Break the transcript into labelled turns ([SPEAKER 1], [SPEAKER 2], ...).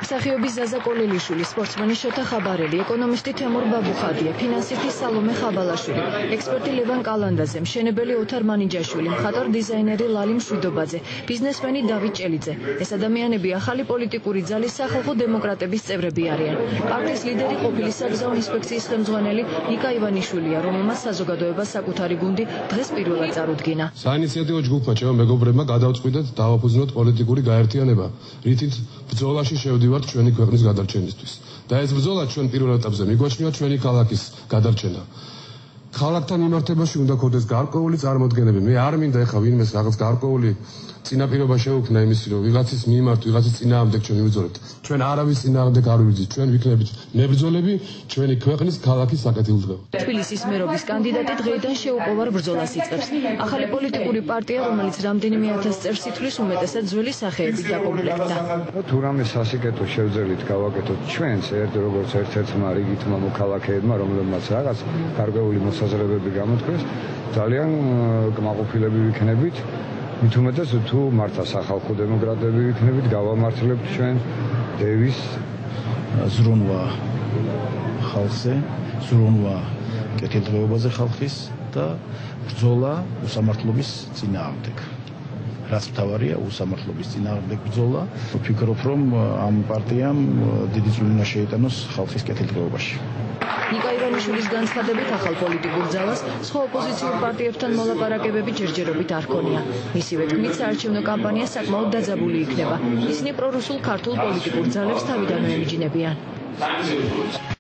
[SPEAKER 1] მსახიობის ზაზა კოლელიშვილი, სპორტსმენი შოთა ხაბარელი, ეკონომისტი თემურ ბაბუხადია, ფინანსისტი სალომე ხაბალაშვილი, ექსპერტი ლევან კალანდაძე, მშენებელი ოთარ მანიჯაშვილი, მხატვარ დიზაინერი ლალი მშვიდობაძე, ბიზნესმენი დავით ჭელიძე. ეს ადამიანები ახალი პოლიტიკური ძალის სახალხო დემოკრატების წევრები არიან. პარტიის ლიდერი ყოფილი საგზაო ინსპექციის ხელმძღვანელი ნიკა ივანიშვილია, რომელმაც საზოგადოებას საკუთარი გუნდი დღეს პირველად წარუდგინა.
[SPEAKER 2] საინიციატივო ჯგუფმა ჩემო მეგობრებმა გადავწყვიტეთ დავაფუძნოთ პოლიტიკური გაერთიანება, რითიც ბრძოლაში შევდივართ ჩვენი ქვეყნის გადარჩენისთვის. და ეს ბრძოლა ჩვენ პირველ ეტაპზე მიგვაჩნია ჩვენი ქალაქის გადარჩენა. ქალაქთან მიმართებაში უნდა ქონდეს გარკვეული წარმოდგენები. მე არ მინდა ეხლა ვინმეს რაღაც გარკვეული წინაპირობა შეუქმნა იმის, რომ ვიღაცის მიმართ, ვიღაცის წინააღმდეგ ჩვენ ვიბრძოლებთ. ჩვენ არავის წინააღმდეგ არ ვიბრძვით, ჩვენ ვიქნებით მებრძოლები ჩვენი ქვეყნის ქალაქის საკეთილდღეობით.
[SPEAKER 1] თბილისის მერობის კანდიდატი დღეიდან შეუპოვარ ბრძოლას იწყებს. ახალი პოლიტიკური პარტია, რომელიც რამდენიმე ათას წევრს ითვლის, უმეტესად ძველი სახეებით დაკომპლექტდა.
[SPEAKER 3] თუ რამე სასიკეთო შევძელით გავაკეთოთ ჩვენს როგორც ერთ-ერთმა რიგითმა მოქალაქეებმა, რომლებმაც რაღაც გარკვეული მოსაზრებები გამოთქვეს, ძალიან კმაყოფილები ვიქნებით. მით უმეტეს თუ მართა სახალხო დემოკრატები ვიქნებით, გავამართლებთ ჩვენ დევის
[SPEAKER 4] ზრუნვა ხალხზე, ზრუნვა კეთილდღეობაზე ხალხის და ბრძოლა უსამართლობის წინააღმდეგ. რაც მთავარია, უსამართლობის წინააღმდეგ ბრძოლა. ვფიქრობ, რომ ამ პარტიამ დიდი წვლილი უნდა შეიტანოს ხალხის კეთილდღეობაში.
[SPEAKER 1] ნიკა ივანიშვილის განცხადებით ახალ პოლიტიკურ ძალას სხვა ოპოზიციურ პარტიებთან მოლაპარაკებები ჯერჯერობით არ ქონია. მისივე თქმით, საარჩევნო კამპანია საკმაოდ დაძაბული იქნება. ისინი პრორუსულ ქართულ პოლიტიკურ ძალებს თავიდანვე ემიჯნებიან.